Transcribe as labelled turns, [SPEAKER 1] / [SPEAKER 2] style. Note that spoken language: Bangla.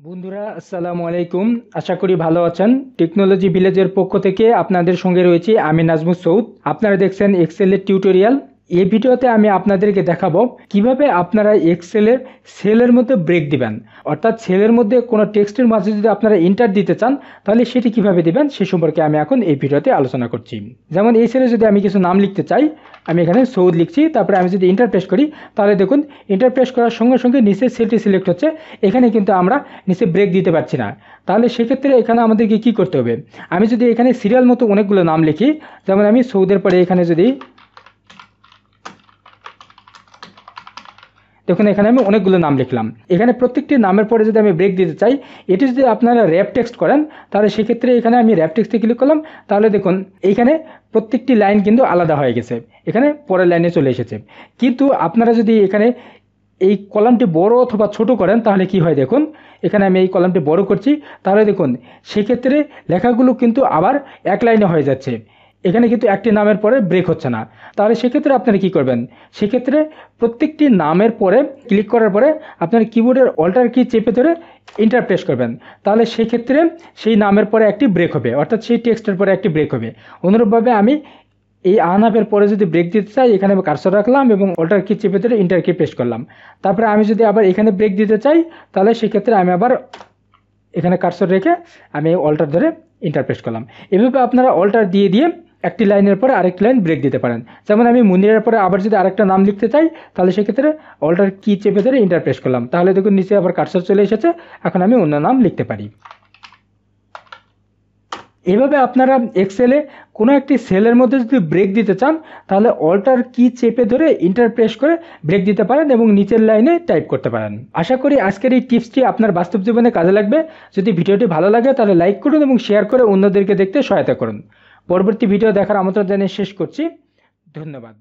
[SPEAKER 1] বন্ধুরা আসসালামু আলাইকুম। আশা করি ভালো আছেন। টেকনোলজি ভিলেজের পক্ষ থেকে আপনাদের সঙ্গে রয়েছি আমি নাজমুস সৌদ। আপনারা দেখছেন এক্সেলের টিউটোরিয়াল। এই ভিডিওতে আমি আপনাদেরকে দেখাবো কিভাবে আপনারা এক্সেলের সেলের মধ্যে ব্রেক দিবেন, অর্থাৎ সেলের মধ্যে কোনো টেক্সটের মাঝে যদি আপনারা এন্টার দিতে চান তাহলে সেটি কিভাবে দিবেন সে সম্পর্কে আমি এখন এই ভিডিওতে আলোচনা করছি। যেমন এই সেলে যদি আমি কিছু নাম লিখতে চাই, আমি এখানে সৌদ লিখছি, তারপরে আমি যদি এন্টার প্রেস করি তাহলে দেখুন এন্টার প্রেস করার সঙ্গে সঙ্গে নিচে সেলটি সিলেক্ট হচ্ছে। এখানে কিন্তু আমরা নিচে ব্রেক দিতে পারছি না। তাহলে সেক্ষেত্রে এখানে আমাদেরকে কি করতে হবে, আমি যদি এখানে সিরিয়াল মতো অনেকগুলো নাম লিখি, যেমন আমি সৌদের পরে এখানে যদি দেখুন এখানে আমি অনেকগুলো নাম লিখলাম। এখানে প্রত্যেকটি নামের পরে যদি আমি ব্রেক দিতে চাই, এটি যদি আপনারা র্যাপ টেক্সট করেন তাহলে সেক্ষেত্রে এখানে আমি র্যাপ টেক্সটে ক্লিক করলাম। তাহলে দেখুন এইখানে প্রত্যেকটি লাইন কিন্তু আলাদা হয়ে গেছে, এখানে পরের লাইনে চলে এসেছে। কিন্তু আপনারা যদি এখানে এই কলামটি বড় অথবা ছোট করেন তাহলে কি হয়, দেখুন এখানে আমি এই কলামটি বড় করছি, তাহলে দেখুন সেক্ষেত্রে লেখাগুলো কিন্তু আবার এক লাইনে হয়ে যাচ্ছে। এখানে কিন্তু একটি নামের পরে ব্রেক হচ্ছে না। তাহলে সেক্ষেত্রে আপনারা কি করবেন, সেক্ষেত্রে প্রত্যেকটি নামের পরে ক্লিক করার পরে আপনার কিবোর্ডের অল্টার কি চেপে ধরে এন্টার প্রেস করবেন। তাহলে সেক্ষেত্রে সেই নামের পরে একটি ব্রেক হবে, অর্থাৎ সেই টেক্সটের পরে একটি ব্রেক হবে। অনুরূপভাবে আমি এই আহনাফের পরে যদি ব্রেক দিতে চাই, এখানে আমি কার্সর রাখলাম এবং অল্টার কি চেপে ধরে এন্টার কি প্রেস করলাম। তারপরে আমি যদি আবার এখানে ব্রেক দিতে চাই তাহলে সেক্ষেত্রে আমি আবার এখানে কার্সর রেখে আমি অল্টার ধরে এন্টার প্রেস করলাম। এভাবে আপনারা অল্টার দিয়ে দিয়ে একটি লাইনের পরে আরেকটি লাইন ব্রেক দিতে পারেন। যেমন আমি মুনিরের পরে আবার যদি আরেকটা নাম লিখতে চাই তাহলে সেক্ষেত্রে অল্টার কি চেপে ধরে এন্টার প্রেস করলাম। তাহলে দেখুন নিচে আবার কার্সর চলে এসেছে, এখন আমি অন্য নাম লিখতে পারি। এভাবে আপনারা এক্সেলে কোনো একটি সেলের মধ্যে যদি ব্রেক দিতে চান তাহলে অল্টার কি চেপে ধরে এন্টার প্রেস করে ব্রেক দিতে পারেন এবং নিচের লাইনে টাইপ করতে পারেন। আশা করি আজকের এই টিপসটি আপনার বাস্তব জীবনে কাজে লাগবে। যদি ভিডিওটি ভালো লাগে তাহলে লাইক করুন এবং শেয়ার করে অন্যদেরকে দেখতে সহায়তা করুন। পরবর্তী ভিডিও দেখার আমন্ত্রণ জানিয়ে শেষ করছি। ধন্যবাদ।